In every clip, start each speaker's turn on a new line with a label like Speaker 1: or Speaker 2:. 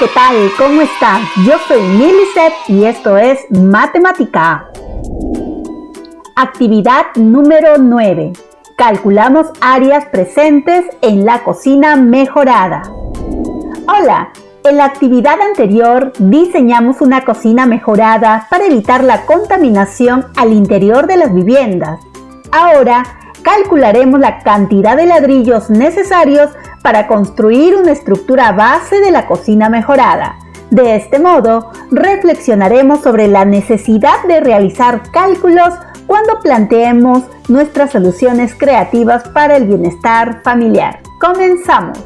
Speaker 1: ¿qué tal? ¿Cómo estás? Yo soy Milicet y esto es Matemática. Actividad número 9. Calculamos áreas presentes en la cocina mejorada. Hola, en la actividad anterior diseñamos una cocina mejorada para evitar la contaminación al interior de las viviendas. Ahora calcularemos la cantidad de ladrillos necesarios para construir una estructura base de la cocina mejorada. De este modo, reflexionaremos sobre la necesidad de realizar cálculos cuando planteemos nuestras soluciones creativas para el bienestar familiar. Comenzamos.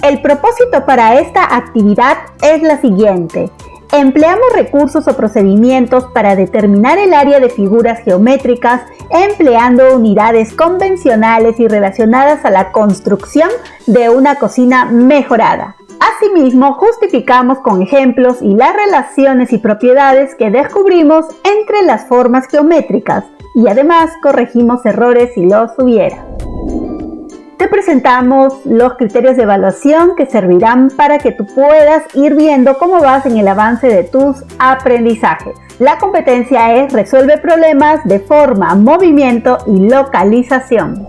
Speaker 1: El propósito para esta actividad es la siguiente. Empleamos recursos o procedimientos para determinar el área de figuras geométricas empleando unidades convencionales y relacionadas a la construcción de una cocina mejorada. Asimismo, justificamos con ejemplos y las relaciones y propiedades que descubrimos entre las formas geométricas y además corregimos errores si los hubiera. Te presentamos los criterios de evaluación que servirán para que tú puedas ir viendo cómo vas en el avance de tus aprendizajes. La competencia es resuelve problemas de forma, movimiento y localización.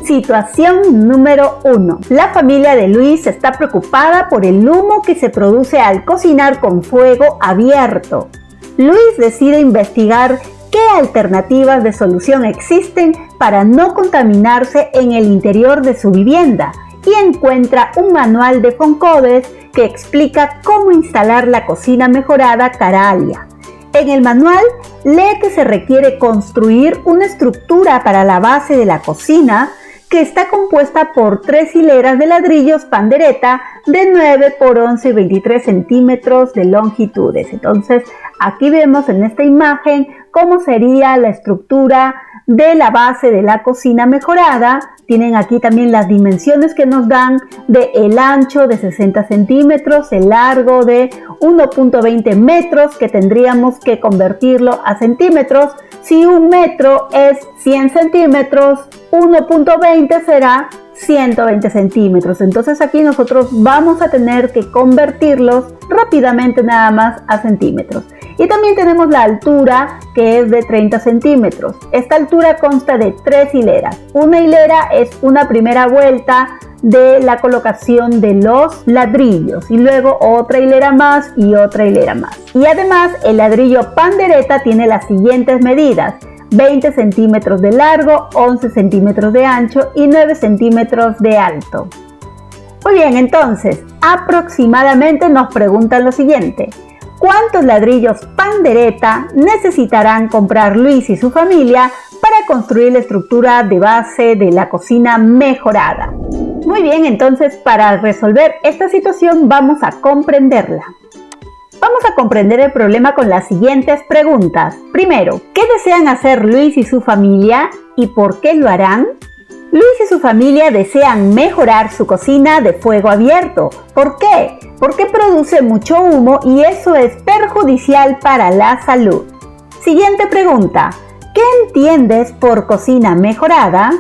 Speaker 1: Situación número 1. La familia de Luis está preocupada por el humo que se produce al cocinar con fuego abierto. Luis decide investigar qué alternativas de solución existen para no contaminarse en el interior de su vivienda y encuentra un manual de Foncodes que explica cómo instalar la cocina mejorada Caralia. En el manual lee que se requiere construir una estructura para la base de la cocina que está compuesta por 3 hileras de ladrillos pandereta de 9 por 11 y 23 centímetros de longitudes. Entonces, aquí vemos en esta imagen cómo sería la estructura de la base de la cocina mejorada. Tienen aquí también las dimensiones que nos dan de el ancho de 60 centímetros, el largo de 1.20 metros, que tendríamos que convertirlo a centímetros. Si 1 metro es 100 centímetros, 1.20 será 120 centímetros. Entonces aquí nosotros vamos a tener que convertirlos rápidamente nada más a centímetros. Y también tenemos la altura, que es de 30 centímetros. Esta altura consta de 3 hileras. Una hilera es una primera vuelta de la colocación de los ladrillos y luego otra hilera más y otra hilera más. Y además el ladrillo pandereta tiene las siguientes medidas: 20 centímetros de largo, 11 centímetros de ancho y 9 centímetros de alto. Muy bien, entonces, aproximadamente nos preguntan lo siguiente: ¿cuántos ladrillos pandereta necesitarán comprar Luis y su familia para construir la estructura de base de la cocina mejorada? Muy bien, entonces para resolver esta situación vamos a comprenderla. Vamos a comprender el problema con las siguientes preguntas. Primero, ¿qué desean hacer Luis y su familia y por qué lo harán? Luis y su familia desean mejorar su cocina de fuego abierto. ¿Por qué? Porque produce mucho humo y eso es perjudicial para la salud. Siguiente pregunta, ¿qué entiendes por cocina mejorada?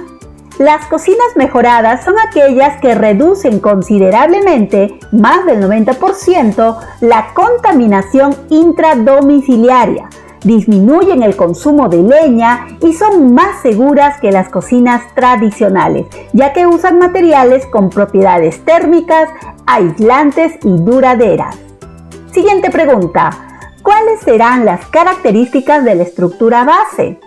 Speaker 1: Las cocinas mejoradas son aquellas que reducen considerablemente, más del 90%, la contaminación intradomiciliaria, disminuyen el consumo de leña y son más seguras que las cocinas tradicionales, ya que usan materiales con propiedades térmicas, aislantes y duraderas. Siguiente pregunta, ¿cuáles serán las características de la estructura base?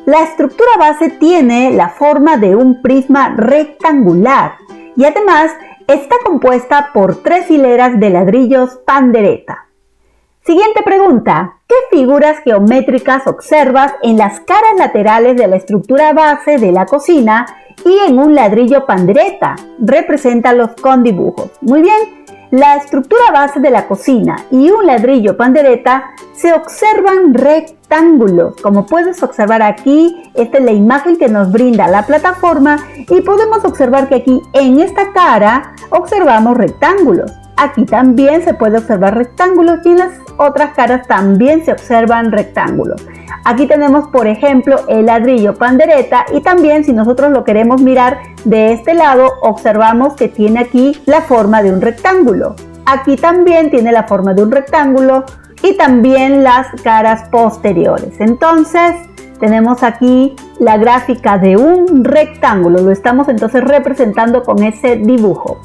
Speaker 1: La estructura base tiene la forma de un prisma rectangular y además está compuesta por 3 hileras de ladrillos pandereta. Siguiente pregunta, ¿qué figuras geométricas observas en las caras laterales de la estructura base de la cocina y en un ladrillo pandereta? Represéntalos con dibujos. Muy bien, la estructura base de la cocina y un ladrillo pandereta se observan rectángulos. Como puedes observar aquí, esta es la imagen que nos brinda la plataforma y podemos observar que aquí en esta cara observamos rectángulos. Aquí también se puede observar rectángulos y en las otras caras también se observan rectángulos. Aquí tenemos, por ejemplo, el ladrillo pandereta y también, si nosotros lo queremos mirar de este lado, observamos que tiene aquí la forma de un rectángulo. Aquí también tiene la forma de un rectángulo y también las caras posteriores. Entonces tenemos aquí la gráfica de un rectángulo. Lo estamos entonces representando con ese dibujo.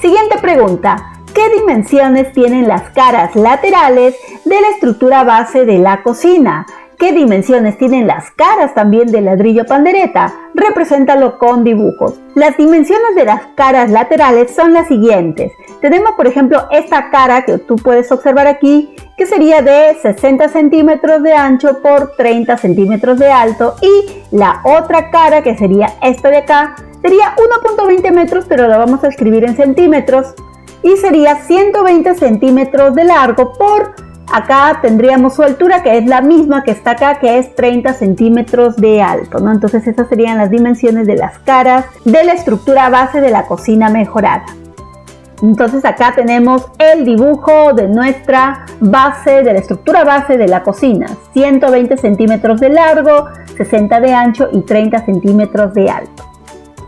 Speaker 1: Siguiente pregunta. ¿Qué dimensiones tienen las caras laterales de la estructura base de la cocina? ¿Qué dimensiones tienen las caras también del ladrillo pandereta? Represéntalo con dibujos. Las dimensiones de las caras laterales son las siguientes. Tenemos, por ejemplo, esta cara que tú puedes observar aquí, que sería de 60 centímetros de ancho por 30 centímetros de alto, y la otra cara, que sería esta de acá, sería 1.20 metros, pero la vamos a escribir en centímetros, y sería 120 centímetros de largo por, acá tendríamos su altura, que es la misma que está acá, que es 30 centímetros de alto, ¿no? Entonces esas serían las dimensiones de las caras de la estructura base de la cocina mejorada. Entonces acá tenemos el dibujo de nuestra base, de la estructura base de la cocina. 120 centímetros de largo, 60 de ancho y 30 centímetros de alto.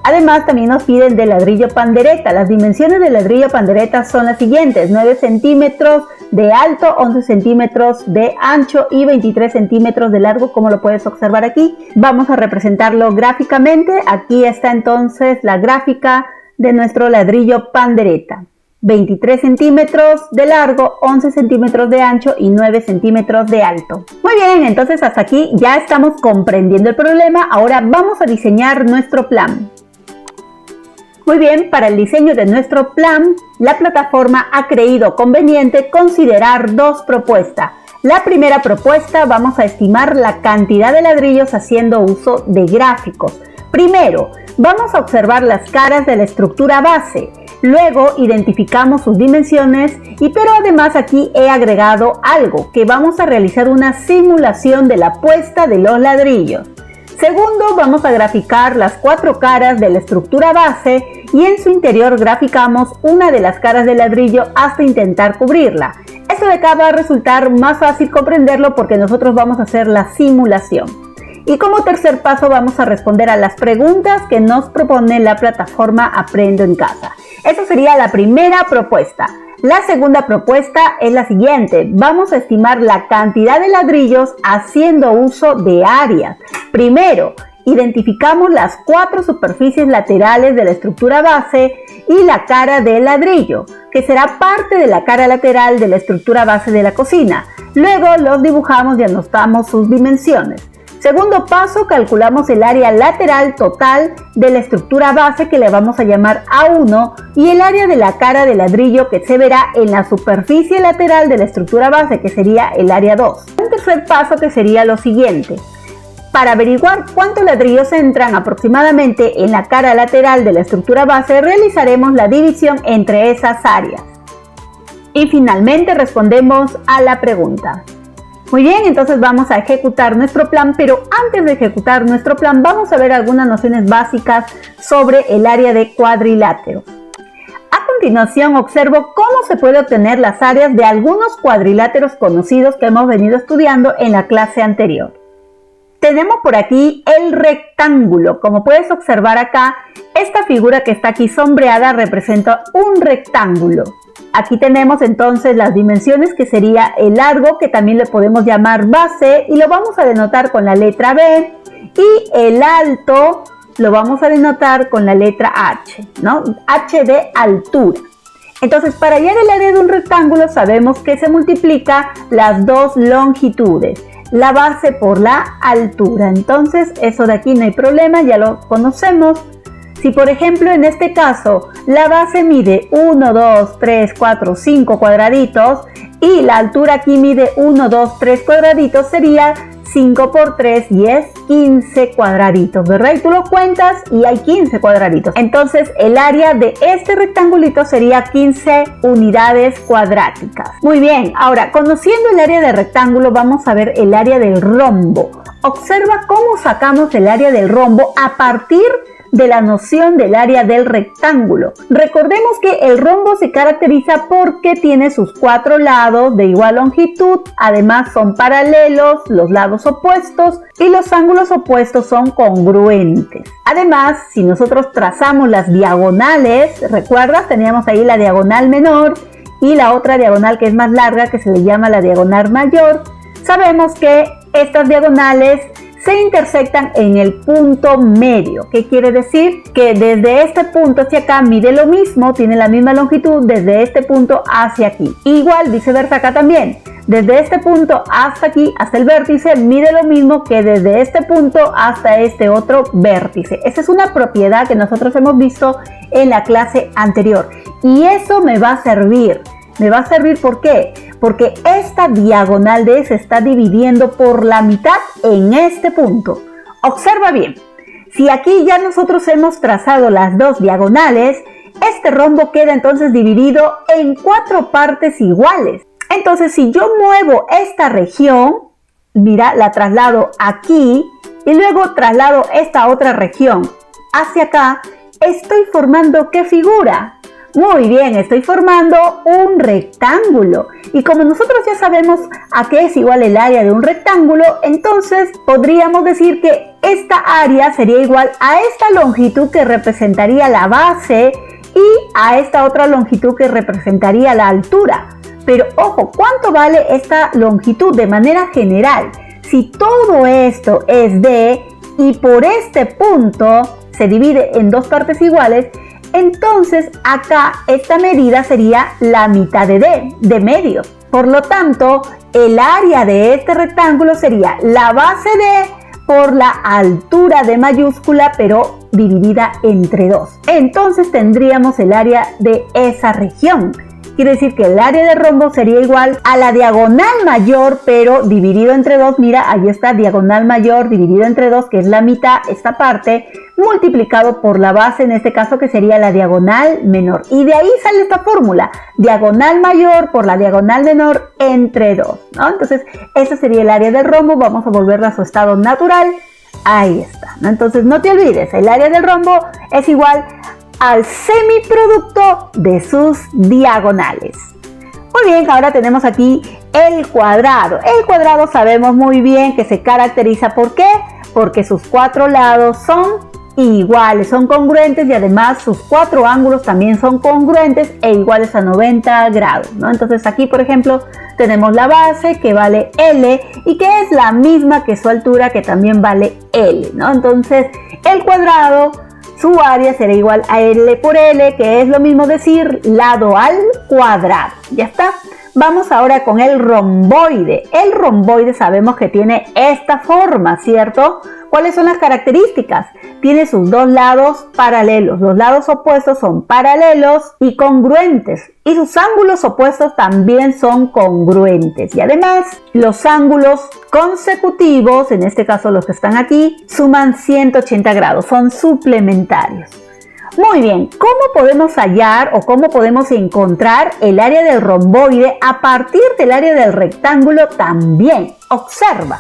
Speaker 1: Además también nos piden del ladrillo pandereta. Las dimensiones del ladrillo pandereta son las siguientes: 9 centímetros de alto, 11 centímetros de ancho y 23 centímetros de largo, como lo puedes observar aquí. Vamos a representarlo gráficamente. Aquí está entonces la gráfica de nuestro ladrillo pandereta. 23 centímetros de largo, 11 centímetros de ancho y 9 centímetros de alto. Muy bien, entonces hasta aquí ya estamos comprendiendo el problema. Ahora vamos a diseñar nuestro plan. Muy bien, para el diseño de nuestro plan, la plataforma ha creído conveniente considerar dos propuestas. La primera propuesta, vamos a estimar la cantidad de ladrillos haciendo uso de gráficos. Primero, vamos a observar las caras de la estructura base. Luego identificamos sus dimensiones, pero además aquí he agregado algo, que vamos a realizar una simulación de la puesta de los ladrillos. Segundo, vamos a graficar las 4 caras de la estructura base y en su interior graficamos una de las caras del ladrillo hasta intentar cubrirla. Esto de acá va a resultar más fácil comprenderlo porque nosotros vamos a hacer la simulación. Y como tercer paso vamos a responder a las preguntas que nos propone la plataforma Aprendo en Casa. Esa sería la primera propuesta. La segunda propuesta es la siguiente. Vamos a estimar la cantidad de ladrillos haciendo uso de áreas. Primero, identificamos las 4 superficies laterales de la estructura base y la cara del ladrillo, que será parte de la cara lateral de la estructura base de la cocina. Luego los dibujamos y anotamos sus dimensiones. Segundo paso, calculamos el área lateral total de la estructura base, que le vamos a llamar A1, y el área de la cara de ladrillo que se verá en la superficie lateral de la estructura base, que sería el área 2. Un tercer paso que sería lo siguiente. Para averiguar cuántos ladrillos entran aproximadamente en la cara lateral de la estructura base, realizaremos la división entre esas áreas. Y finalmente respondemos a la pregunta. Muy bien, entonces vamos a ejecutar nuestro plan, pero antes de ejecutar nuestro plan vamos a ver algunas nociones básicas sobre el área de cuadrilátero. A continuación observo cómo se puede obtener las áreas de algunos cuadriláteros conocidos que hemos venido estudiando en la clase anterior. Tenemos por aquí el rectángulo. Como puedes observar acá, esta figura que está aquí sombreada representa un rectángulo. Aquí tenemos entonces las dimensiones, que sería el largo, que también le podemos llamar base, y lo vamos a denotar con la letra B, y el alto lo vamos a denotar con la letra H, ¿no? H de altura. Entonces, para hallar el área de un rectángulo sabemos que se multiplica las dos longitudes, la base por la altura. Entonces, eso de aquí no hay problema, ya lo conocemos. Si por ejemplo en este caso la base mide 1, 2, 3, 4, 5 cuadraditos y la altura aquí mide 1, 2, 3 cuadraditos, sería 5 por 3 y es 15 cuadraditos, ¿verdad? Y tú lo cuentas y hay 15 cuadraditos. Entonces el área de este rectangulito sería 15 unidades cuadráticas. Muy bien, ahora conociendo el área del rectángulo vamos a ver el área del rombo. Observa cómo sacamos el área del rombo a partir de la noción del área del rectángulo. Recordemos que el rombo se caracteriza porque tiene sus 4 lados de igual longitud, además son paralelos los lados opuestos y los ángulos opuestos son congruentes. Además, si nosotros trazamos las diagonales, ¿recuerdas? Teníamos ahí la diagonal menor y la otra diagonal que es más larga, que se le llama la diagonal mayor, sabemos que estas diagonales se intersectan en el punto medio. ¿Qué quiere decir? Que desde este punto hacia acá mide lo mismo, tiene la misma longitud desde este punto hacia aquí. Igual viceversa acá también. Desde este punto hasta aquí, hasta el vértice, mide lo mismo que desde este punto hasta este otro vértice. Esa es una propiedad que nosotros hemos visto en la clase anterior. Y eso me va a servir. Me va a servir, ¿por qué? Porque esta diagonal de se está dividiendo por la mitad en este punto. Observa bien, si aquí ya nosotros hemos trazado las dos diagonales, este rombo queda entonces dividido en 4 partes iguales. Entonces, si yo muevo esta región, mira, la traslado aquí y luego traslado esta otra región hacia acá, estoy formando ¿qué figura? Muy bien, estoy formando un rectángulo. Y como nosotros ya sabemos a qué es igual el área de un rectángulo, entonces podríamos decir que esta área sería igual a esta longitud que representaría la base y a esta otra longitud que representaría la altura. Pero ojo, ¿cuánto vale esta longitud de manera general? Si todo esto es D y por este punto se divide en 2 partes iguales, entonces acá esta medida sería la mitad de D, de medio. Por lo tanto, el área de este rectángulo sería la base D por la altura de mayúscula, pero dividida entre 2. Entonces tendríamos el área de esa región. Quiere decir que el área del rombo sería igual a la diagonal mayor, pero dividido entre 2. Mira, ahí está, diagonal mayor dividido entre 2, que es la mitad, esta parte, multiplicado por la base, en este caso, que sería la diagonal menor. Y de ahí sale esta fórmula, diagonal mayor por la diagonal menor entre 2, ¿no? Entonces, ese sería el área del rombo. Vamos a volverla a su estado natural. Ahí está, ¿no? Entonces, no te olvides, el área del rombo es igual al semiproducto de sus diagonales. Muy bien, ahora tenemos aquí el cuadrado. El cuadrado sabemos muy bien que se caracteriza ¿por qué? Porque sus 4 lados son iguales, son congruentes y además sus 4 ángulos también son congruentes e iguales a 90 grados, ¿no? Entonces aquí, por ejemplo, tenemos la base que vale L y que es la misma que su altura, que también vale L, ¿no? Entonces el cuadrado, su área será igual a L por L, que es lo mismo decir lado al cuadrado. Ya está. Vamos ahora con el romboide. El romboide sabemos que tiene esta forma, ¿cierto? ¿Cuáles son las características? Tiene sus 2 lados paralelos. Los lados opuestos son paralelos y congruentes. Y sus ángulos opuestos también son congruentes. Y además, los ángulos consecutivos, en este caso los que están aquí, suman 180 grados. Son suplementarios. Muy bien, ¿cómo podemos hallar o cómo podemos encontrar el área del romboide a partir del área del rectángulo también? Observa.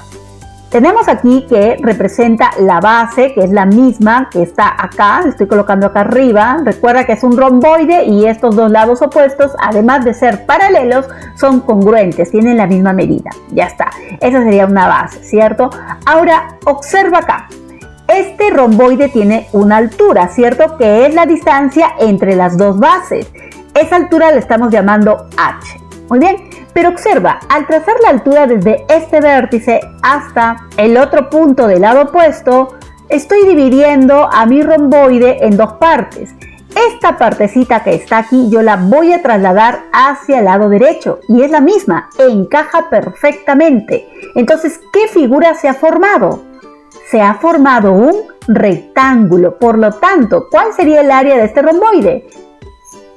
Speaker 1: Tenemos aquí que representa la base, que es la misma que está acá, la estoy colocando acá arriba. Recuerda que es un romboide y estos 2 lados opuestos, además de ser paralelos, son congruentes, tienen la misma medida. Ya está, esa sería una base, ¿cierto? Ahora, observa acá. Este romboide tiene una altura, ¿cierto? Que es la distancia entre las 2 bases. Esa altura la estamos llamando H. Muy bien, pero observa, al trazar la altura desde este vértice hasta el otro punto del lado opuesto, estoy dividiendo a mi romboide en 2 partes. Esta partecita que está aquí yo la voy a trasladar hacia el lado derecho y es la misma, encaja perfectamente. Entonces, ¿qué figura se ha formado? Se ha formado un rectángulo. Por lo tanto, ¿cuál sería el área de este romboide?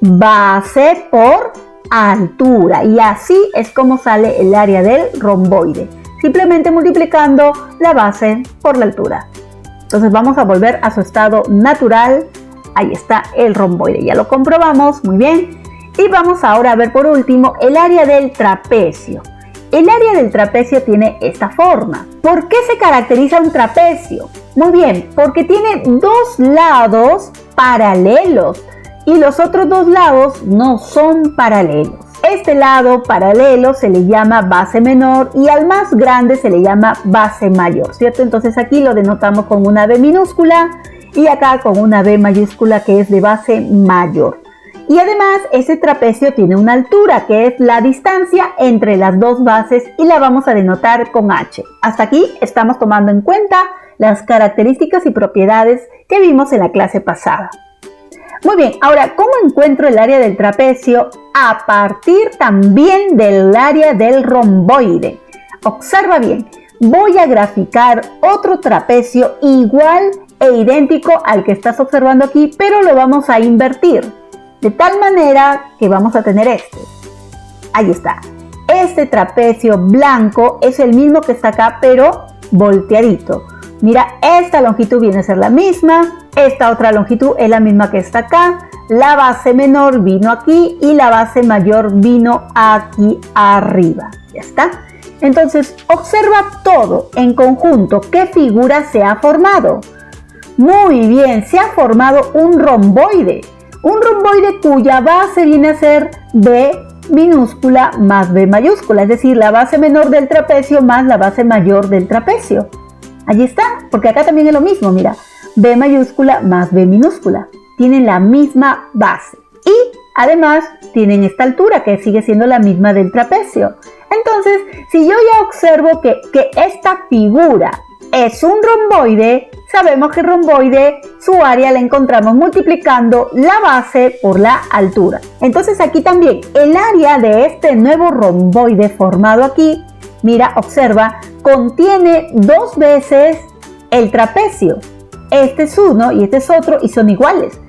Speaker 1: Base por altura. Y así es como sale el área del romboide. Simplemente multiplicando la base por la altura. Entonces vamos a volver a su estado natural. Ahí está el romboide. Ya lo comprobamos. Muy bien. Y vamos ahora a ver por último el área del trapecio. El área del trapecio tiene esta forma. ¿Por qué se caracteriza un trapecio? Muy bien, porque tiene 2 lados paralelos y los otros 2 lados no son paralelos. Este lado paralelo se le llama base menor y al más grande se le llama base mayor, ¿cierto? Entonces aquí lo denotamos con una B minúscula y acá con una B mayúscula que es de base mayor. Y además ese trapecio tiene una altura que es la distancia entre las dos bases y la vamos a denotar con H. Hasta aquí estamos tomando en cuenta las características y propiedades que vimos en la clase pasada. Muy bien, ahora, ¿cómo encuentro el área del trapecio? A partir también del área del romboide. Observa bien, voy a graficar otro trapecio igual e idéntico al que estás observando aquí, pero lo vamos a invertir. De tal manera que vamos a tener este. Ahí está. Este trapecio blanco es el mismo que está acá, pero volteadito. Mira, esta longitud viene a ser la misma, esta otra longitud es la misma que está acá, la base menor vino aquí y la base mayor vino aquí arriba. Ya está. Entonces, observa todo en conjunto. ¿Qué figura se ha formado? Muy bien, se ha formado un romboide. Un romboide cuya base viene a ser B minúscula más B mayúscula, es decir, la base menor del trapecio más la base mayor del trapecio. Allí está, porque acá también es lo mismo, mira, B mayúscula más B minúscula. Tienen la misma base y además tienen esta altura que sigue siendo la misma del trapecio. Entonces, si yo ya observo que esta figura es un romboide, sabemos que el romboide, su área la encontramos multiplicando la base por la altura. Entonces aquí también el área de este nuevo romboide formado aquí, mira, observa, contiene dos veces el trapecio. Este es uno y este es otro y son iguales.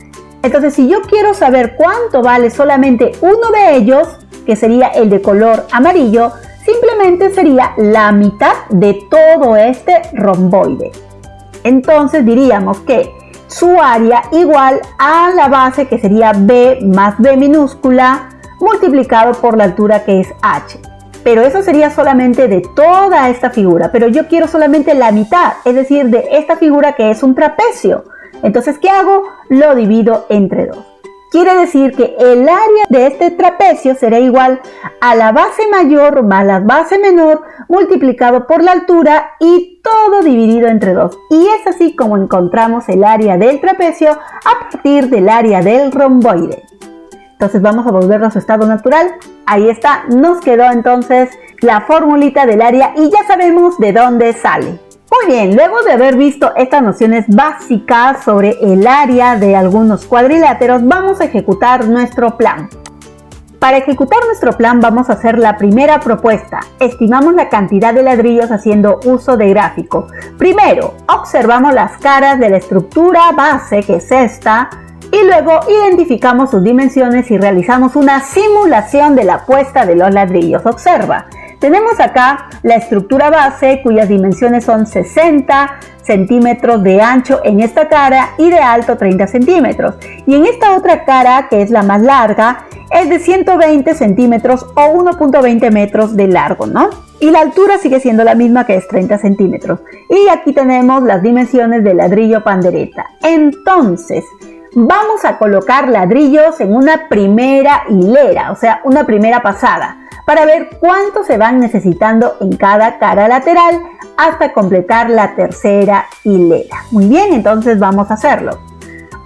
Speaker 1: Entonces, si yo quiero saber cuánto vale solamente uno de ellos, que sería el de color amarillo, simplemente sería la mitad de todo este romboide. Entonces diríamos que su área igual a la base, que sería B más B minúscula, multiplicado por la altura que es H. Pero eso sería solamente de toda esta figura, pero yo quiero solamente la mitad, es decir, de esta figura que es un trapecio. Entonces, ¿qué hago? Lo divido entre 2. Quiere decir que el área de este trapecio será igual a la base mayor más la base menor multiplicado por la altura y todo dividido entre 2. Y es así como encontramos el área del trapecio a partir del área del romboide. Entonces vamos a volverlo a su estado natural. Ahí está, nos quedó entonces la formulita del área y ya sabemos de dónde sale. Muy bien, luego de haber visto estas nociones básicas sobre el área de algunos cuadriláteros, vamos a ejecutar nuestro plan. Para ejecutar nuestro plan vamos a hacer la primera propuesta. Estimamos la cantidad de ladrillos haciendo uso de gráfico. Primero, observamos las caras de la estructura base, que es esta, y luego identificamos sus dimensiones y realizamos una simulación de la puesta de los ladrillos. Observa. Tenemos acá la estructura base cuyas dimensiones son 60 centímetros de ancho en esta cara y de alto 30 centímetros. Y en esta otra cara, que es la más larga, es de 120 centímetros o 1.20 metros de largo, ¿no? Y la altura sigue siendo la misma, que es 30 centímetros. Y aquí tenemos las dimensiones del ladrillo pandereta. Entonces, vamos a colocar ladrillos en una primera hilera, o sea, una primera pasada, para ver cuánto se van necesitando en cada cara lateral hasta completar la tercera hilera. Muy bien, entonces vamos a hacerlo.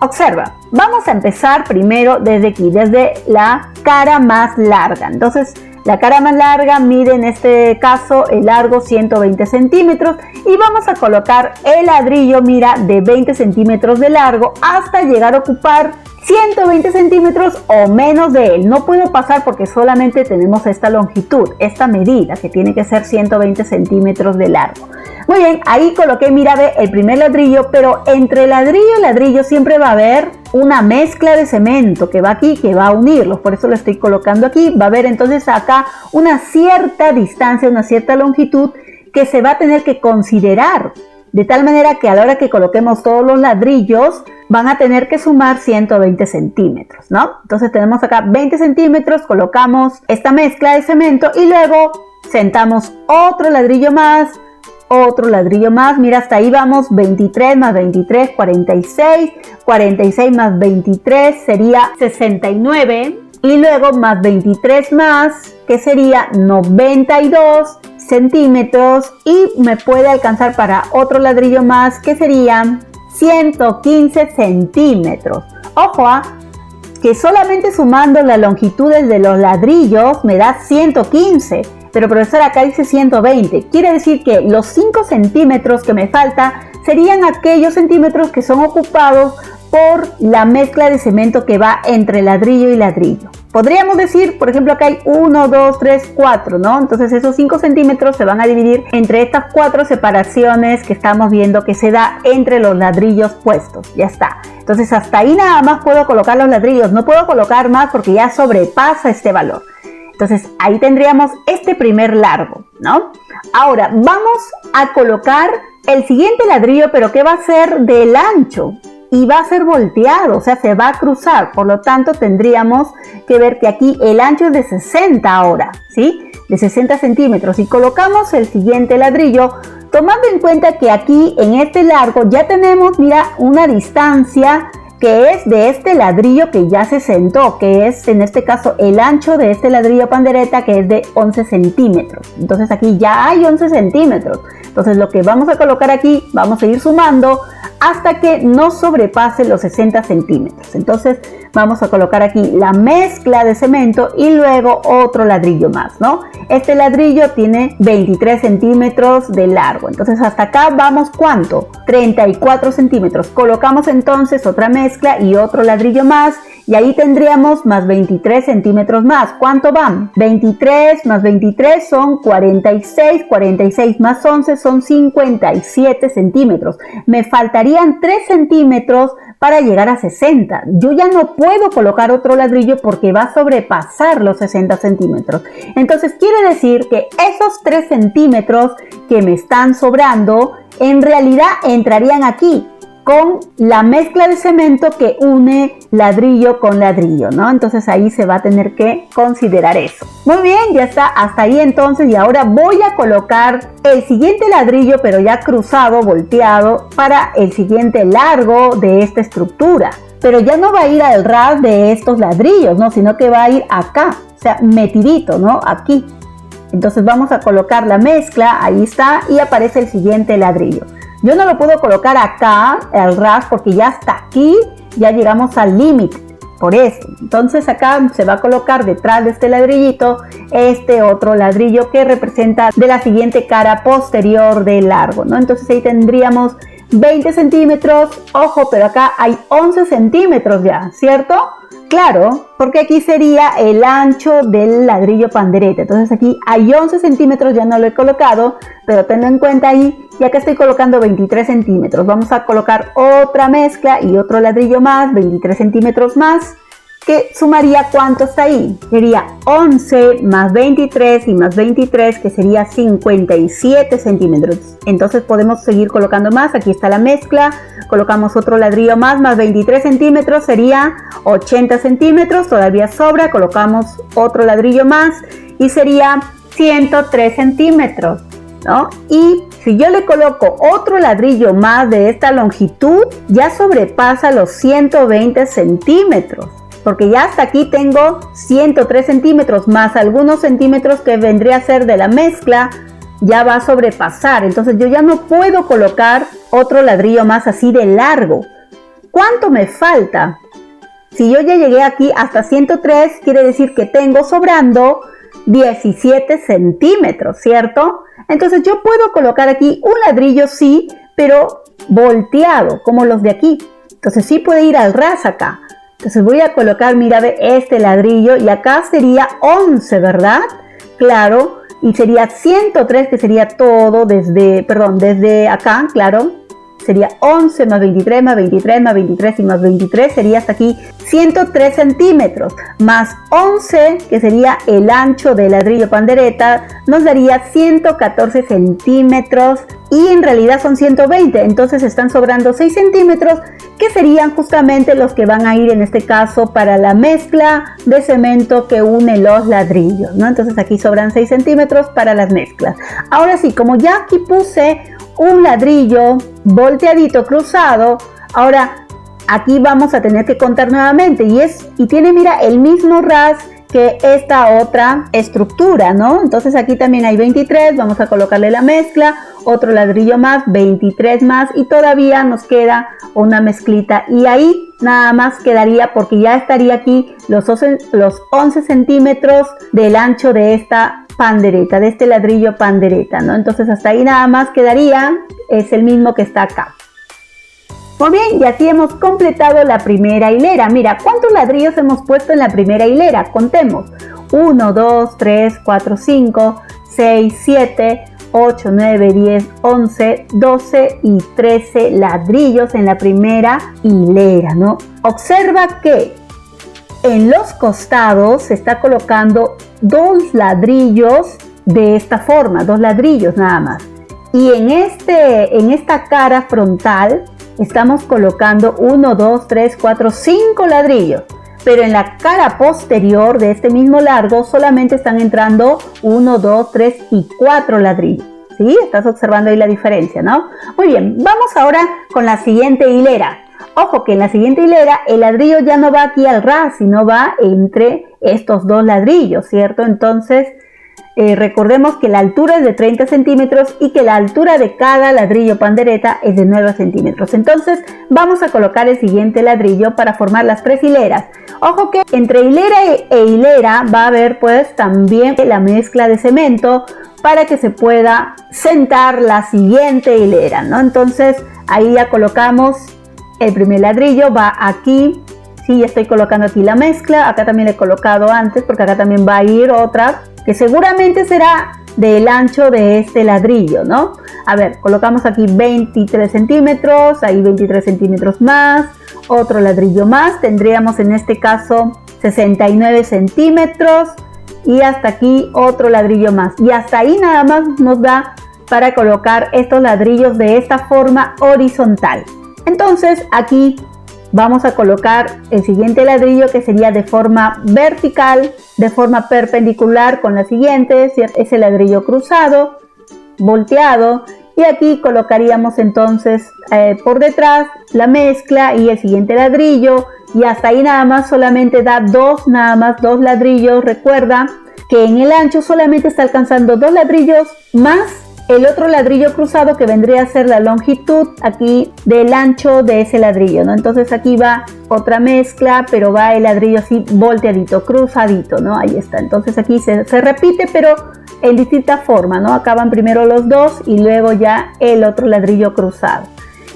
Speaker 1: Observa, vamos a empezar primero desde aquí, desde la cara más larga. Entonces, la cara más larga mide en este caso el largo 120 centímetros y vamos a colocar el ladrillo, mira, de 20 centímetros de largo hasta llegar a ocupar 120 centímetros o menos de él. No puedo pasar porque solamente tenemos esta longitud, esta medida que tiene que ser 120 centímetros de largo. Muy bien, ahí coloqué, mira, ve, el primer ladrillo, pero entre ladrillo y ladrillo siempre va a haber una mezcla de cemento que va aquí, que va a unirlos, por eso lo estoy colocando aquí. Va a haber entonces acá una cierta distancia, una cierta longitud que se va a tener que considerar, de tal manera que a la hora que coloquemos todos los ladrillos van a tener que sumar 120 centímetros, ¿no? Entonces tenemos acá 20 centímetros, colocamos esta mezcla de cemento y luego sentamos otro ladrillo más, mira, hasta ahí vamos, 23 más 23, 46, 46 más 23 sería 69 y luego más 23 más, que sería 92 centímetros y me puede alcanzar para otro ladrillo más que serían 115 centímetros. Ojo, que solamente sumando las longitudes de los ladrillos me da 115. Pero profesor, acá dice 120. Quiere decir que los 5 centímetros que me falta serían aquellos centímetros que son ocupados por la mezcla de cemento que va entre ladrillo y ladrillo. Podríamos decir, por ejemplo, acá hay 1, 2, 3, 4, ¿no? Entonces esos 5 centímetros se van a dividir entre estas 4 separaciones que estamos viendo que se da entre los ladrillos puestos. Ya está. Entonces hasta ahí nada más puedo colocar los ladrillos. No puedo colocar más porque ya sobrepasa este valor. Entonces ahí tendríamos este primer largo, ¿no? Ahora vamos a colocar el siguiente ladrillo, pero que va a ser del ancho. Y va a ser volteado, o sea, se va a cruzar. Por lo tanto, tendríamos que ver que aquí el ancho es de 60 ahora, ¿sí? De 60 centímetros. Y colocamos el siguiente ladrillo, tomando en cuenta que aquí en este largo ya tenemos, mira, una distancia que es de este ladrillo que ya se sentó, que es en este caso el ancho de este ladrillo pandereta, que es de 11 centímetros. Entonces aquí ya hay 11 centímetros. Entonces lo que vamos a colocar aquí, vamos a ir sumando hasta que no sobrepase los 60 centímetros. Entonces vamos a colocar aquí la mezcla de cemento y luego otro ladrillo más, ¿no? Este ladrillo tiene 23 centímetros de largo. Entonces hasta acá vamos, ¿cuánto? 34 centímetros. Colocamos entonces otra mezcla y otro ladrillo más. Y ahí tendríamos más 23 centímetros más. ¿Cuánto van? 23 más 23 son 46, 46 más 11 son 57 centímetros. Me faltarían 3 centímetros para llegar a 60. Yo ya no puedo colocar otro ladrillo porque va a sobrepasar los 60 centímetros. Entonces quiere decir que esos 3 centímetros que me están sobrando en realidad entrarían aquí con la mezcla de cemento que une ladrillo con ladrillo, ¿no? Entonces ahí se va a tener que considerar eso. Muy bien, ya está hasta ahí entonces, y ahora voy a colocar el siguiente ladrillo, pero ya cruzado, volteado, para el siguiente largo de esta estructura. Pero ya no va a ir al ras de estos ladrillos, ¿no? Sino que va a ir acá, o sea, metidito, ¿no? Aquí. Entonces vamos a colocar la mezcla, ahí está, y aparece el siguiente ladrillo. Yo no lo puedo colocar acá, al ras, porque ya hasta aquí ya llegamos al límite, por eso. Entonces acá se va a colocar detrás de este ladrillito, este otro ladrillo que representa de la siguiente cara posterior de largo, ¿no? Entonces ahí tendríamos 20 centímetros, ojo, pero acá hay 11 centímetros ya, ¿cierto? Claro, porque aquí sería el ancho del ladrillo pandereta. Entonces aquí hay 11 centímetros, ya no lo he colocado, pero tenlo en cuenta ahí, ya que estoy colocando 23 centímetros. Vamos a colocar otra mezcla y otro ladrillo más, 23 centímetros más, que sumaría ¿cuánto está ahí? Sería 11 más 23 y más 23, que sería 57 centímetros. Entonces podemos seguir colocando más. Aquí está la mezcla. Colocamos otro ladrillo más 23 centímetros, sería 80 centímetros. Todavía sobra. Colocamos otro ladrillo más y sería 103 centímetros, ¿no? Y si yo le coloco otro ladrillo más de esta longitud, ya sobrepasa los 120 centímetros. Porque ya hasta aquí tengo 103 centímetros más algunos centímetros que vendría a ser de la mezcla, ya va a sobrepasar. Entonces yo ya no puedo colocar otro ladrillo más así de largo. ¿Cuánto me falta? Si yo ya llegué aquí hasta 103, quiere decir que tengo sobrando 17 centímetros, ¿cierto? Entonces yo puedo colocar aquí un ladrillo, sí, pero volteado, como los de aquí. Entonces sí puede ir al ras acá. Entonces voy a colocar, mira, este ladrillo, y acá sería 11, ¿verdad? Claro, y sería 103, que sería todo desde acá, claro. Sería 11 más 23 más 23 más 23 y más 23, sería hasta aquí 103 centímetros. Más 11, que sería el ancho del ladrillo pandereta, nos daría 114 centímetros. Y en realidad son 120, entonces están sobrando 6 centímetros, que serían justamente los que van a ir en este caso para la mezcla de cemento que une los ladrillos, ¿no? Entonces aquí sobran 6 centímetros para las mezclas. Ahora sí, como ya aquí puse un ladrillo volteadito cruzado, ahora aquí vamos a tener que contar nuevamente, y tiene, mira, el mismo ras que esta otra estructura, ¿no? Entonces aquí también hay 23, vamos a colocarle la mezcla, otro ladrillo más, 23 más y todavía nos queda una mezclita y ahí nada más quedaría porque ya estaría aquí los 11 centímetros del ancho de esta pandereta, de este ladrillo pandereta, ¿no? Entonces hasta ahí nada más quedaría, es el mismo que está acá. Muy bien, y así hemos completado la primera hilera. Mira, ¿cuántos ladrillos hemos puesto en la primera hilera? Contemos. 1, 2, 3, 4, 5, 6, 7, 8, 9, 10, 11, 12 y 13 ladrillos en la primera hilera, ¿no? Observa que en los costados se está colocando 2 ladrillos de esta forma, 2 ladrillos nada más. Y en esta cara frontal estamos colocando 1, 2, 3, 4, 5 ladrillos. Pero en la cara posterior de este mismo largo solamente están entrando 1, 2, 3 y 4 ladrillos. ¿Sí? Estás observando ahí la diferencia, ¿no? Muy bien, vamos ahora con la siguiente hilera. Ojo que en la siguiente hilera el ladrillo ya no va aquí al ras, sino va entre estos 2 ladrillos, ¿cierto? Entonces, recordemos que la altura es de 30 centímetros y que la altura de cada ladrillo pandereta es de 9 centímetros. Entonces vamos a colocar el siguiente ladrillo para formar las 3 hileras. Ojo que entre hilera e hilera va a haber pues también la mezcla de cemento para que se pueda sentar la siguiente hilera, ¿no? Entonces ahí ya colocamos el primer ladrillo, va aquí. Sí, ya estoy colocando aquí la mezcla, acá también le he colocado antes porque acá también va a ir otra que seguramente será del ancho de este ladrillo, ¿no? A ver, colocamos aquí 23 centímetros, ahí 23 centímetros más, otro ladrillo más, tendríamos en este caso 69 centímetros y hasta aquí otro ladrillo más. Y hasta ahí nada más nos da para colocar estos ladrillos de esta forma horizontal. Entonces aquí vamos a colocar el siguiente ladrillo que sería de forma vertical, de forma perpendicular con la siguiente, ese ladrillo cruzado, volteado, y aquí colocaríamos entonces por detrás la mezcla y el siguiente ladrillo, y hasta ahí nada más solamente da dos ladrillos. Recuerda que en el ancho solamente está alcanzando 2 ladrillos más el otro ladrillo cruzado que vendría a ser la longitud aquí del ancho de ese ladrillo, ¿no? Entonces aquí va otra mezcla, pero va el ladrillo así volteadito, cruzadito, ¿no? Ahí está. Entonces aquí se repite, pero en distinta forma, ¿no? Acaban primero los dos y luego ya el otro ladrillo cruzado.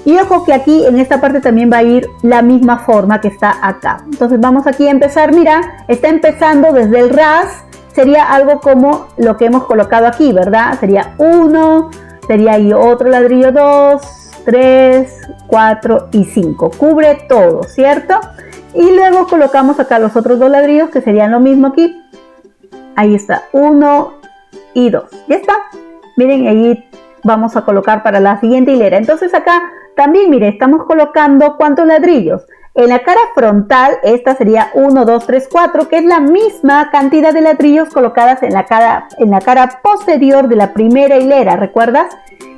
Speaker 1: Y ojo que aquí en esta parte también va a ir la misma forma que está acá. Entonces vamos aquí a empezar, mira, está empezando desde el ras. Sería algo como lo que hemos colocado aquí, ¿verdad? Sería 1, sería ahí otro ladrillo 2, 3, 4 y 5. Cubre todo, ¿cierto? Y luego colocamos acá los otros 2 ladrillos que serían lo mismo aquí. Ahí está, 1 y 2. Ya está. Miren, ahí vamos a colocar para la siguiente hilera. Entonces acá también, mire, estamos colocando ¿cuántos ladrillos? En la cara frontal, esta sería 1, 2, 3, 4, que es la misma cantidad de ladrillos colocadas en la cara posterior de la primera hilera, ¿recuerdas?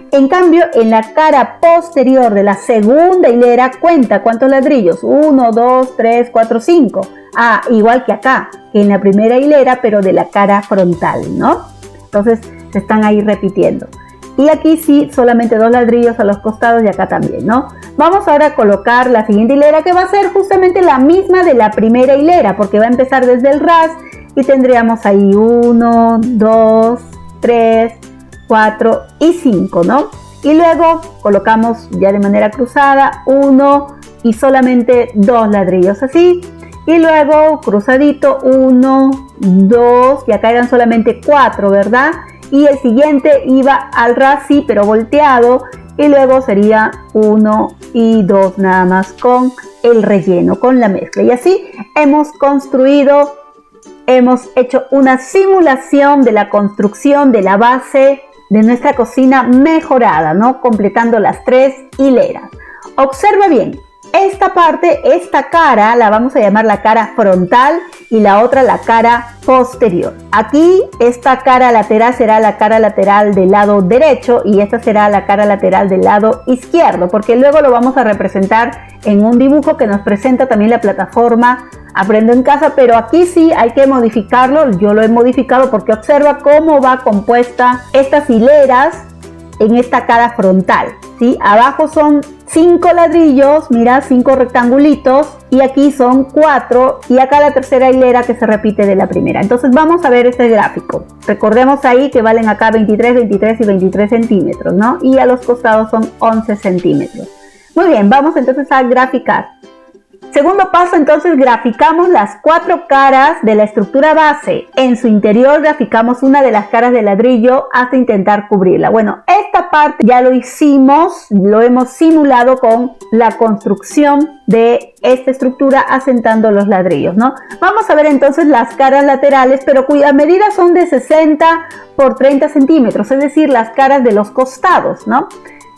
Speaker 1: En cambio, en la cara posterior de la segunda hilera, cuenta cuántos ladrillos, 1, 2, 3, 4, 5. Ah, igual que acá, que en la primera hilera, pero de la cara frontal, ¿no? Entonces, se están ahí repitiendo. Y aquí sí, solamente 2 ladrillos a los costados y acá también, ¿no? Vamos ahora a colocar la siguiente hilera que va a ser justamente la misma de la primera hilera porque va a empezar desde el ras y tendríamos ahí 1, 2, 3, 4 y 5, ¿no? Y luego colocamos ya de manera cruzada 1 y solamente 2 ladrillos así. Y luego cruzadito 1, 2 y acá eran solamente 4, ¿verdad? Y el siguiente iba al ras, sí, pero volteado, y luego sería 1 y 2 nada más con el relleno, con la mezcla. Y así hemos hecho una simulación de la construcción de la base de nuestra cocina mejorada, ¿no? Completando las 3 hileras. Observa bien, esta parte, esta cara, la vamos a llamar la cara frontal y la otra la cara posterior. Aquí esta cara lateral será la cara lateral del lado derecho y esta será la cara lateral del lado izquierdo, porque luego lo vamos a representar en un dibujo que nos presenta también la plataforma Aprendo en Casa, pero aquí sí hay que modificarlo. Yo lo he modificado porque observa cómo va compuesta estas hileras en esta cara frontal, ¿sí? Abajo son 5 ladrillos, mira, 5 rectangulitos, y aquí son 4, y acá la tercera hilera que se repite de la primera. Entonces vamos a ver este gráfico. Recordemos ahí que valen acá 23, 23 y 23 centímetros, ¿no? Y a los costados son 11 centímetros. Muy bien, vamos entonces a graficar. Segundo paso, entonces graficamos las 4 caras de la estructura base. En su interior graficamos una de las caras de ladrillo hasta intentar cubrirla. Bueno, esta parte ya lo hicimos, lo hemos simulado con la construcción de esta estructura asentando los ladrillos, ¿no? Vamos a ver entonces las caras laterales, pero cuyas medidas son de 60 por 30 centímetros, es decir, las caras de los costados, ¿no?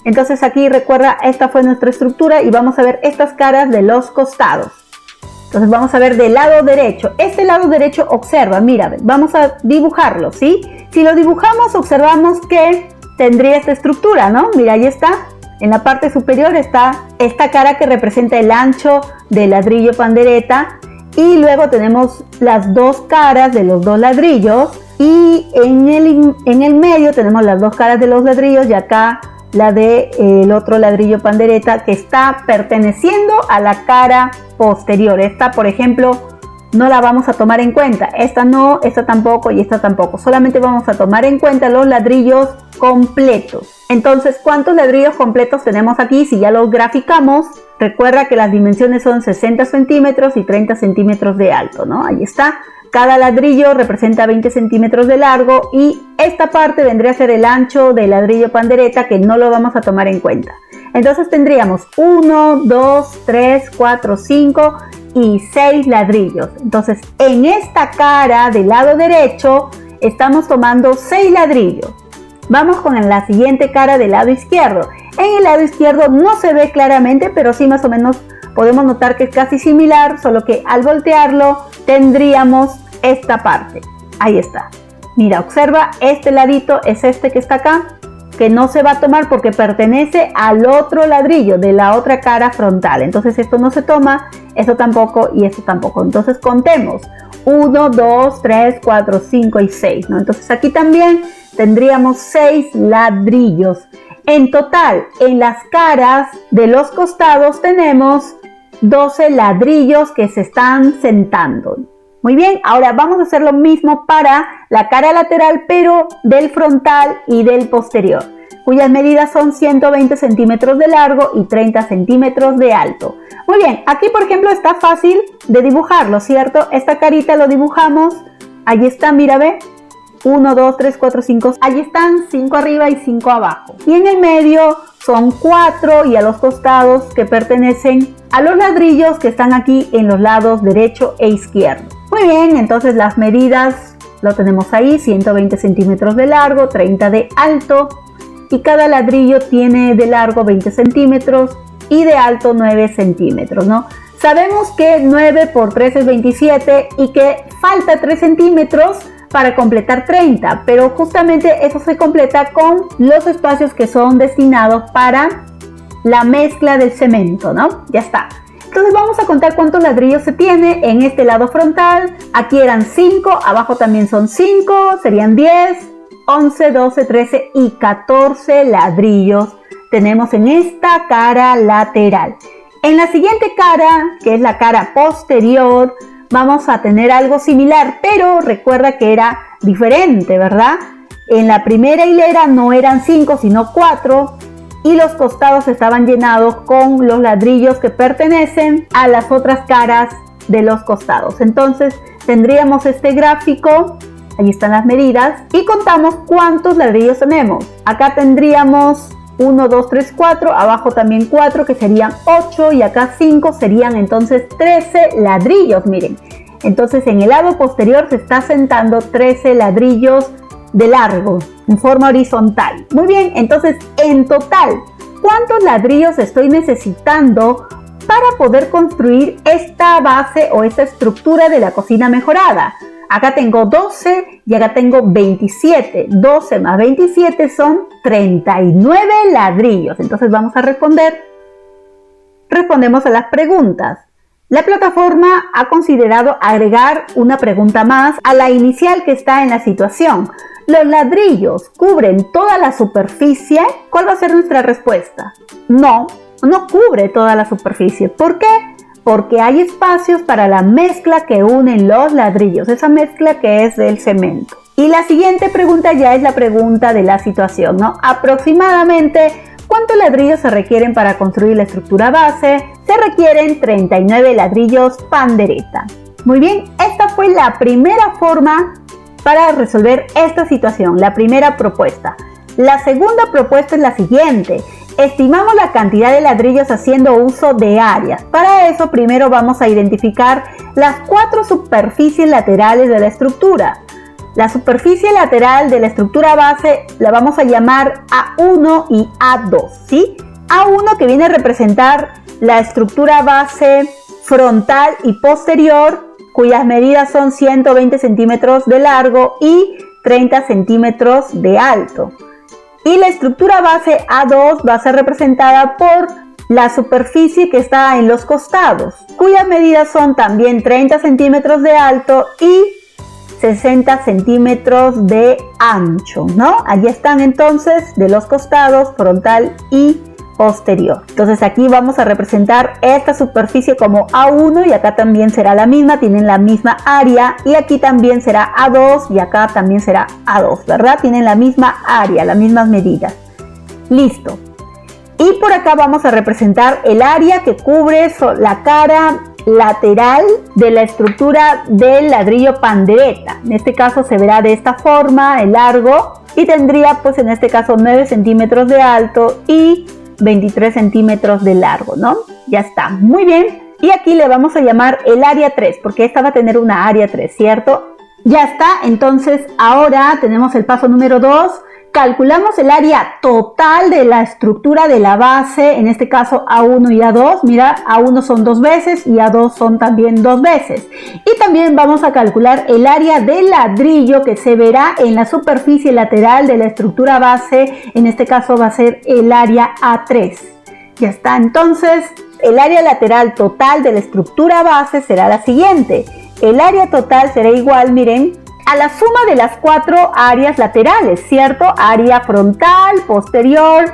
Speaker 1: Entonces aquí recuerda, esta fue nuestra estructura y vamos a ver estas caras de los costados. Entonces vamos a ver del lado derecho. Este lado derecho, observa, mira, vamos a dibujarlo, ¿sí? Si lo dibujamos, observamos que tendría esta estructura, ¿no? Mira, ahí está. En la parte superior está esta cara que representa el ancho del ladrillo pandereta. Y luego tenemos las dos caras de los dos ladrillos. Y en el medio tenemos las dos caras de los ladrillos y acá la del otro ladrillo pandereta que está perteneciendo a la cara posterior. Esta, por ejemplo, no la vamos a tomar en cuenta. Esta no, esta tampoco y esta tampoco. Solamente vamos a tomar en cuenta los ladrillos completos. Entonces, ¿cuántos ladrillos completos tenemos aquí? Si ya los graficamos, recuerda que las dimensiones son 60 centímetros y 30 centímetros de alto, ¿no? Ahí está. Cada ladrillo representa 20 centímetros de largo y esta parte vendría a ser el ancho del ladrillo pandereta, que no lo vamos a tomar en cuenta. Entonces tendríamos 1, 2, 3, 4, 5 y 6 ladrillos. Entonces en esta cara del lado derecho estamos tomando 6 ladrillos. Vamos con la siguiente cara del lado izquierdo. En el lado izquierdo no se ve claramente, pero sí más o menos podemos notar que es casi similar, solo que al voltearlo tendríamos esta parte. Ahí está. Mira, observa, este ladito es este que está acá, que no se va a tomar porque pertenece al otro ladrillo de la otra cara frontal. Entonces esto no se toma, esto tampoco y esto tampoco. Entonces contemos. 1, 2, 3, 4, 5 y 6, ¿no? Entonces aquí también tendríamos 6 ladrillos. En total, en las caras de los costados tenemos 12 ladrillos que se están sentando. Muy bien, ahora vamos a hacer lo mismo para la cara lateral, pero del frontal y del posterior, cuyas medidas son 120 centímetros de largo y 30 centímetros de alto. Muy bien, aquí por ejemplo está fácil de dibujarlo, ¿cierto? Esta carita lo dibujamos, ahí está, mira, ve. 1, 2, 3, 4, 5, ahí están 5 arriba y 5 abajo. Y en el medio son 4 y a los costados que pertenecen a los ladrillos que están aquí en los lados derecho e izquierdo. Muy bien, entonces las medidas lo tenemos ahí, 120 centímetros de largo, 30 de alto y cada ladrillo tiene de largo 20 centímetros y de alto 9 centímetros, ¿no? Sabemos que 9 por 3 es 27 y que falta 3 centímetros para completar 30, pero justamente eso se completa con los espacios que son destinados para la mezcla del cemento, ¿no? Ya está. Entonces vamos a contar cuántos ladrillos se tiene en este lado frontal. Aquí eran 5, abajo también son 5, serían 10, 11, 12, 13 y 14 ladrillos tenemos en esta cara lateral. En la siguiente cara, que es la cara posterior, vamos a tener algo similar, pero recuerda que era diferente, ¿verdad? En la primera hilera no eran 5, sino 4 y los costados estaban llenados con los ladrillos que pertenecen a las otras caras de los costados. Entonces tendríamos este gráfico, ahí están las medidas y contamos cuántos ladrillos tenemos. Acá tendríamos 1, 2, 3, 4, abajo también 4 que serían 8 y acá 5 serían entonces 13 ladrillos, miren. Entonces en el lado posterior se está sentando 13 ladrillos de largo en forma horizontal. Muy bien, entonces en total, ¿cuántos ladrillos estoy necesitando para poder construir esta base o esta estructura de la cocina mejorada. Acá tengo 12 y acá tengo 27. 12 más 27 son 39 ladrillos. Entonces vamos a responder. Respondemos a las preguntas. La plataforma ha considerado agregar una pregunta más a la inicial que está en la situación. ¿Los ladrillos cubren toda la superficie? ¿Cuál va a ser nuestra respuesta? No cubre toda la superficie. ¿Por qué? Porque hay espacios para la mezcla que unen los ladrillos, esa mezcla que es del cemento. Y la siguiente pregunta ya es la pregunta de la situación, ¿no? Aproximadamente, ¿cuántos ladrillos se requieren para construir la estructura base? Se requieren 39 ladrillos pandereta. Muy bien, esta fue la primera forma para resolver esta situación, la primera propuesta. La segunda propuesta es la siguiente. Estimamos la cantidad de ladrillos haciendo uso de áreas. Para eso primero vamos a identificar las 4 superficies laterales de la estructura. La superficie lateral de la estructura base la vamos a llamar A1 y A2, ¿sí? A1 que viene a representar la estructura base frontal y posterior, cuyas medidas son 120 centímetros de largo y 30 centímetros de alto. Y la estructura base A2 va a ser representada por la superficie que está en los costados, cuyas medidas son también 30 centímetros de alto y 60 centímetros de ancho, ¿no? Allí están entonces de los costados, frontal y posterior. Entonces aquí vamos a representar esta superficie como A1 y acá también será la misma, tienen la misma área, y aquí también será A2 y acá también será A2, ¿verdad? Tienen la misma área, las mismas medidas. Listo. Y por acá vamos a representar el área que cubre la cara lateral de la estructura del ladrillo pandereta. En este caso se verá de esta forma el largo y tendría pues en este caso 9 centímetros de alto y 23 centímetros de largo, ¿no? Ya está, muy bien. Y aquí le vamos a llamar el área 3, porque esta va a tener una área 3, ¿cierto? Ya está, entonces ahora tenemos el paso número 2. Calculamos el área total de la estructura de la base, en este caso A1 y A2. Mira, A1 son 2 veces y A2 son también 2 veces. Y también vamos a calcular el área del ladrillo que se verá en la superficie lateral de la estructura base. En este caso va a ser el área A3. Ya está, entonces el área lateral total de la estructura base será la siguiente. El área total será igual, miren, a la suma de las 4 áreas laterales, ¿cierto? Área frontal, posterior,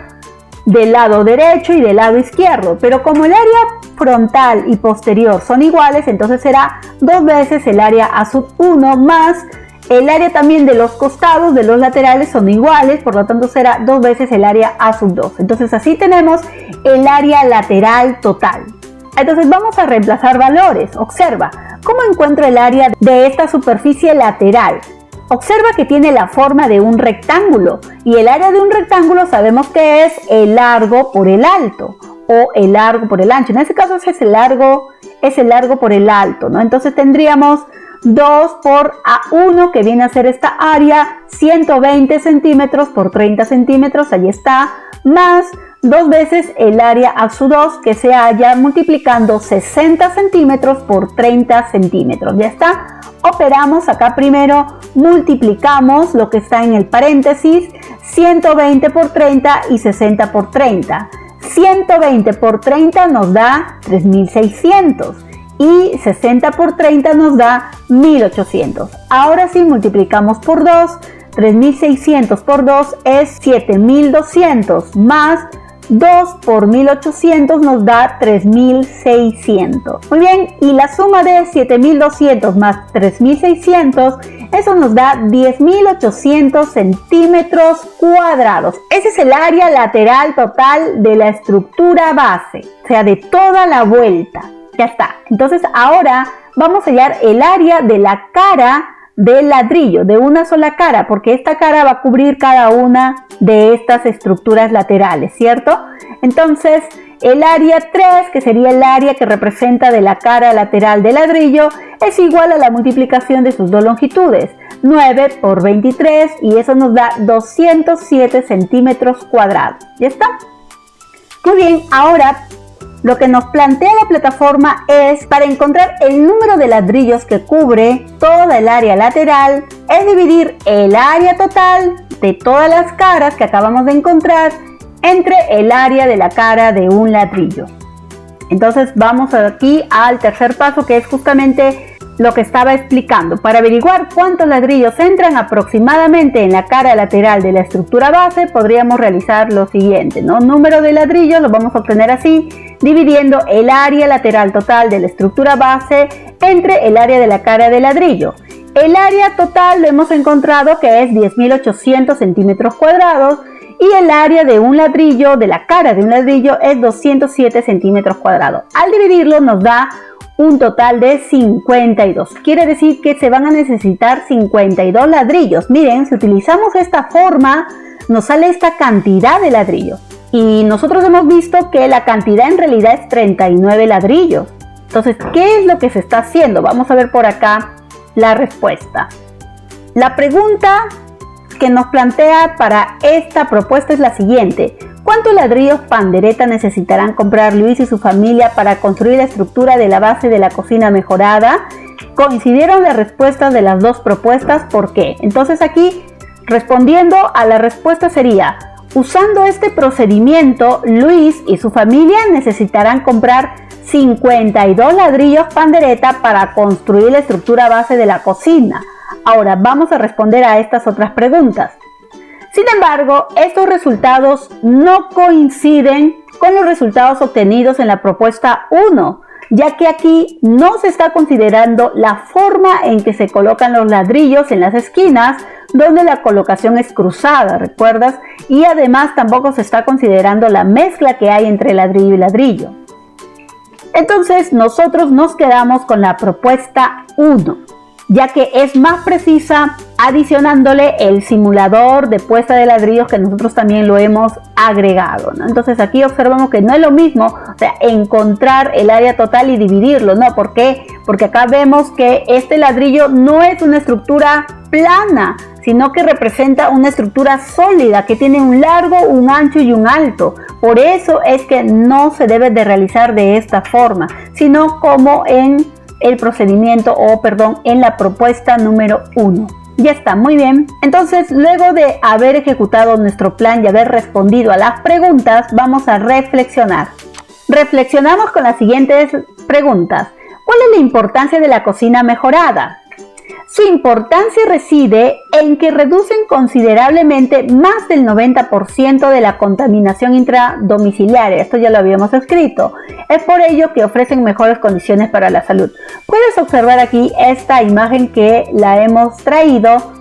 Speaker 1: del lado derecho y del lado izquierdo. Pero como el área frontal y posterior son iguales, entonces será 2 veces el área A sub 1 más el área también de los costados, de los laterales son iguales, por lo tanto será 2 veces el área A sub 2. Entonces así tenemos el área lateral total. Entonces vamos a reemplazar valores. Observa, ¿cómo encuentro el área de esta superficie lateral? Observa que tiene la forma de un rectángulo y el área de un rectángulo sabemos que es el largo por el alto o el largo por el ancho. En este caso es el largo por el alto, ¿no? Entonces tendríamos 2 por A1 que viene a ser esta área, 120 centímetros por 30 centímetros, ahí está, más 2 veces el área A sub 2 que se halla multiplicando 60 centímetros por 30 centímetros. Ya está. Operamos acá primero, multiplicamos lo que está en el paréntesis, 120 por 30 y 60 por 30. 120 por 30 nos da 3600 y 60 por 30 nos da 1800. Ahora sí multiplicamos por 2, 3600 por 2 es 7200 más 2 por 1800 nos da 3600. Muy bien, y la suma de 7200 más 3600, eso nos da 10.800 centímetros cuadrados. Ese es el área lateral total de la estructura base, o sea, de toda la vuelta. Ya está. Entonces ahora vamos a hallar el área de la cara del ladrillo, de una sola cara, porque esta cara va a cubrir cada una de estas estructuras laterales, ¿cierto? Entonces, el área 3, que sería el área que representa de la cara lateral del ladrillo, es igual a la multiplicación de sus dos longitudes, 9 por 23, y eso nos da 207 centímetros cuadrados. ¿Ya está? Muy bien, ahora Lo que nos plantea la plataforma es, para encontrar el número de ladrillos que cubre toda el área lateral, es dividir el área total de todas las caras que acabamos de encontrar entre el área de la cara de un ladrillo. Entonces vamos aquí al tercer paso, que es justamente lo que estaba explicando. Para averiguar cuántos ladrillos entran aproximadamente en la cara lateral de la estructura base, podríamos realizar lo siguiente, ¿no? Número de ladrillos lo vamos a obtener así, dividiendo el área lateral total de la estructura base entre el área de la cara de ladrillo. El área total lo hemos encontrado que es 10.800 centímetros cuadrados y el área de un ladrillo, de la cara de un ladrillo, es 207 centímetros cuadrados. Al dividirlo nos da un total de 52. Quiere decir que se van a necesitar 52 ladrillos. Miren, si utilizamos esta forma, nos sale esta cantidad de ladrillos. Y nosotros hemos visto que la cantidad en realidad es 39 ladrillos. Entonces, ¿qué es lo que se está haciendo? Vamos a ver por acá la respuesta. La pregunta que nos plantea para esta propuesta es la siguiente: ¿cuántos ladrillos pandereta necesitarán comprar Luis y su familia para construir la estructura de la base de la cocina mejorada? Coincidieron las respuestas de las dos propuestas, ¿por qué? Entonces aquí, respondiendo a la respuesta sería: usando este procedimiento, Luis y su familia necesitarán comprar 52 ladrillos pandereta para construir la estructura base de la cocina. Ahora vamos a responder a estas otras preguntas. Sin embargo, estos resultados no coinciden con los resultados obtenidos en la propuesta 1, ya que aquí no se está considerando la forma en que se colocan los ladrillos en las esquinas, donde la colocación es cruzada, ¿recuerdas? Y además tampoco se está considerando la mezcla que hay entre ladrillo y ladrillo. Entonces nosotros nos quedamos con la propuesta 1. Ya que es más precisa, adicionándole el simulador de puesta de ladrillos que nosotros también lo hemos agregado, ¿no? Entonces aquí observamos que no es lo mismo, o sea, encontrar el área total y dividirlo, ¿no? ¿Por qué? Porque acá vemos que este ladrillo no es una estructura plana, sino que representa una estructura sólida que tiene un largo, un ancho y un alto. Por eso es que no se debe de realizar de esta forma, sino como en el procedimiento en la propuesta número 1. Ya está, muy bien. Entonces, luego de haber ejecutado nuestro plan y haber respondido a las preguntas, vamos a reflexionar. Reflexionamos con las siguientes preguntas. ¿Cuál es la importancia de la cocina mejorada? Su importancia reside en que reducen considerablemente más del 90% de la contaminación intradomiciliaria. Esto ya lo habíamos escrito. Es por ello que ofrecen mejores condiciones para la salud. Puedes observar aquí esta imagen que la hemos traído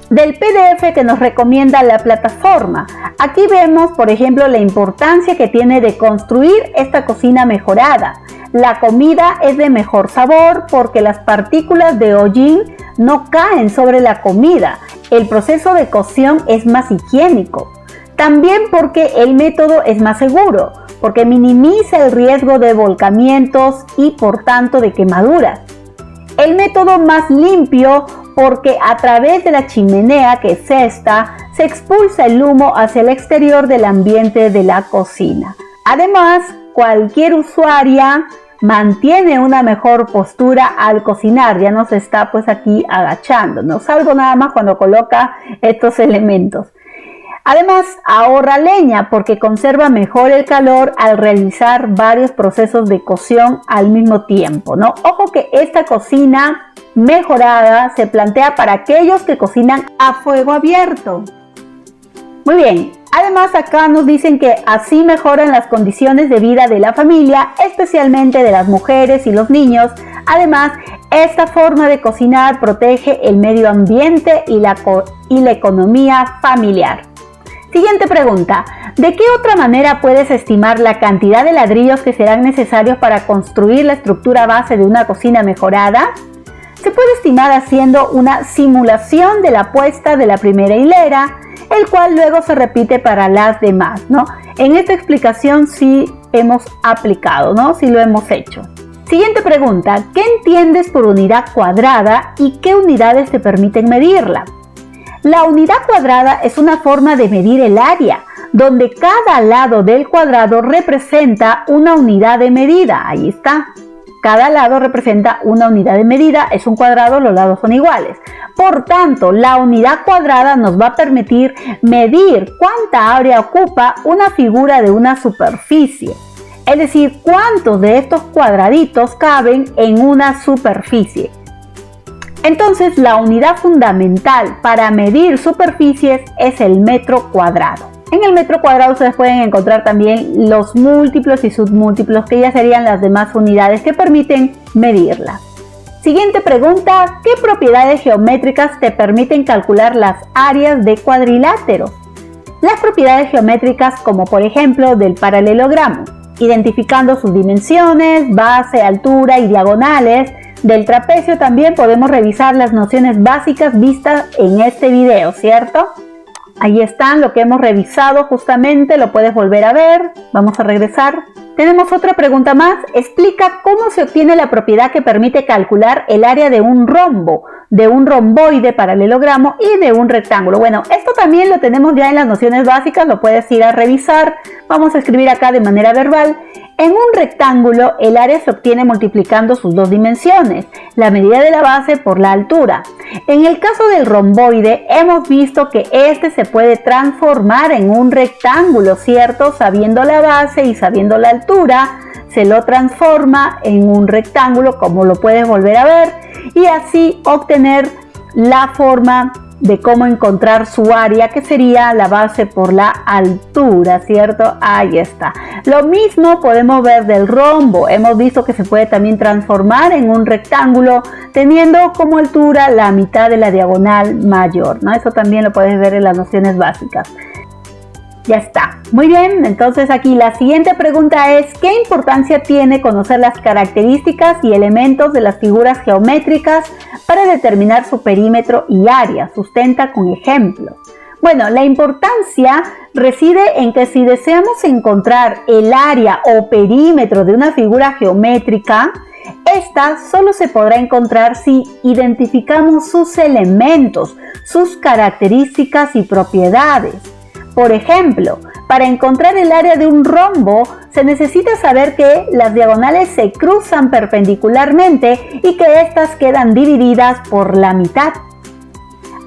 Speaker 1: del PDF que nos recomienda la plataforma. Aquí vemos, por ejemplo, la importancia que tiene de construir esta cocina mejorada. La comida es de mejor sabor porque las partículas de hollín no caen sobre la comida. El proceso de cocción es más higiénico. También porque el método es más seguro, porque minimiza el riesgo de volcamientos y por tanto de quemaduras. El método más limpio porque a través de la chimenea, que es esta, se expulsa el humo hacia el exterior del ambiente de la cocina. Además, cualquier usuaria mantiene una mejor postura al cocinar, ya no se está pues aquí agachando, no salvo nada más cuando coloca estos elementos. Además, ahorra leña porque conserva mejor el calor al realizar varios procesos de cocción al mismo tiempo, ¿no? Ojo que esta cocina mejorada se plantea para aquellos que cocinan a fuego abierto. Muy bien, además acá nos dicen que así mejoran las condiciones de vida de la familia, especialmente de las mujeres y los niños. Además, esta forma de cocinar protege el medio ambiente y la economía familiar. Siguiente pregunta: ¿de qué otra manera puedes estimar la cantidad de ladrillos que serán necesarios para construir la estructura base de una cocina mejorada? Se puede estimar haciendo una simulación de la puesta de la primera hilera, el cual luego se repite para las demás, ¿no? En esta explicación sí hemos aplicado, ¿no? Sí lo hemos hecho. Siguiente pregunta: ¿qué entiendes por unidad cuadrada y qué unidades te permiten medirla? La unidad cuadrada es una forma de medir el área, donde cada lado del cuadrado representa una unidad de medida. Ahí está. Cada lado representa una unidad de medida, es un cuadrado, los lados son iguales. Por tanto, la unidad cuadrada nos va a permitir medir cuánta área ocupa una figura de una superficie. Es decir, cuántos de estos cuadraditos caben en una superficie. Entonces, la unidad fundamental para medir superficies es el metro cuadrado. En el metro cuadrado ustedes pueden encontrar también los múltiplos y submúltiplos, que ya serían las demás unidades que permiten medirla. Siguiente pregunta: ¿qué propiedades geométricas te permiten calcular las áreas de cuadriláteros? Las propiedades geométricas, como por ejemplo del paralelogramo, identificando sus dimensiones, base, altura y diagonales. Del trapecio también podemos revisar las nociones básicas vistas en este video, ¿cierto? Ahí están lo que hemos revisado justamente, lo puedes volver a ver. Vamos a regresar. Tenemos otra pregunta más. Explica cómo se obtiene la propiedad que permite calcular el área de un rombo, de un romboide paralelogramo y de un rectángulo. Bueno, esto también lo tenemos ya en las nociones básicas, lo puedes ir a revisar. Vamos a escribir acá de manera verbal. En un rectángulo, el área se obtiene multiplicando sus dos dimensiones, la medida de la base por la altura. En el caso del romboide, hemos visto que este se puede transformar en un rectángulo, ¿cierto? Sabiendo la base y sabiendo la altura, se lo transforma en un rectángulo, como lo puedes volver a ver, y así obtener la forma de cómo encontrar su área, que sería la base por la altura, ¿cierto? Ahí está. Lo mismo podemos ver del rombo. Hemos visto que se puede también transformar en un rectángulo teniendo como altura la mitad de la diagonal mayor, ¿no? Eso también lo puedes ver en las nociones básicas. Ya está. Muy bien, entonces aquí la siguiente pregunta es: ¿qué importancia tiene conocer las características y elementos de las figuras geométricas para determinar su perímetro y área? Sustenta con ejemplos. Bueno, la importancia reside en que si deseamos encontrar el área o perímetro de una figura geométrica, esta solo se podrá encontrar si identificamos sus elementos, sus características y propiedades. Por ejemplo, para encontrar el área de un rombo, se necesita saber que las diagonales se cruzan perpendicularmente y que éstas quedan divididas por la mitad.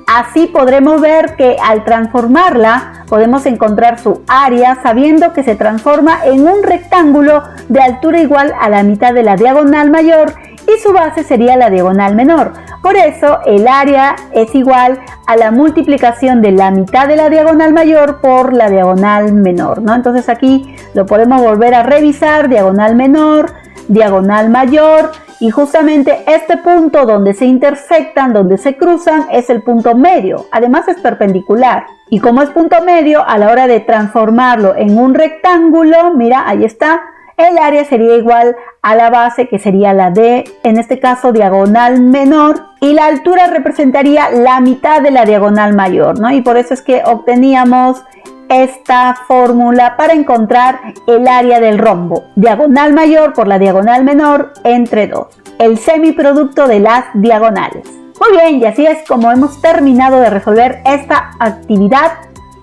Speaker 1: Así podremos ver que al transformarla, podemos encontrar su área sabiendo que se transforma en un rectángulo de altura igual a la mitad de la diagonal mayor y su base sería la diagonal menor. Por eso el área es igual a la multiplicación de la mitad de la diagonal mayor por la diagonal menor, ¿no? Entonces aquí lo podemos volver a revisar: diagonal menor, diagonal mayor, y justamente este punto donde se intersectan, donde se cruzan, es el punto medio. Además es perpendicular. Y como es punto medio, a la hora de transformarlo en un rectángulo, mira, ahí está, el área sería igual a la base, que sería la de, en este caso, diagonal menor, y la altura representaría la mitad de la diagonal mayor, ¿no? Y por eso es que obteníamos esta fórmula para encontrar el área del rombo: diagonal mayor por la diagonal menor entre 2, el semiproducto de las diagonales. Muy bien, y así es como hemos terminado de resolver esta actividad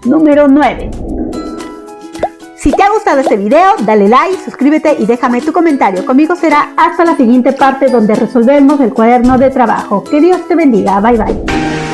Speaker 1: número 9. Si te ha gustado este video, dale like, suscríbete y déjame tu comentario. Conmigo será hasta la siguiente parte donde resolvemos el cuaderno de trabajo. Que Dios te bendiga. Bye bye.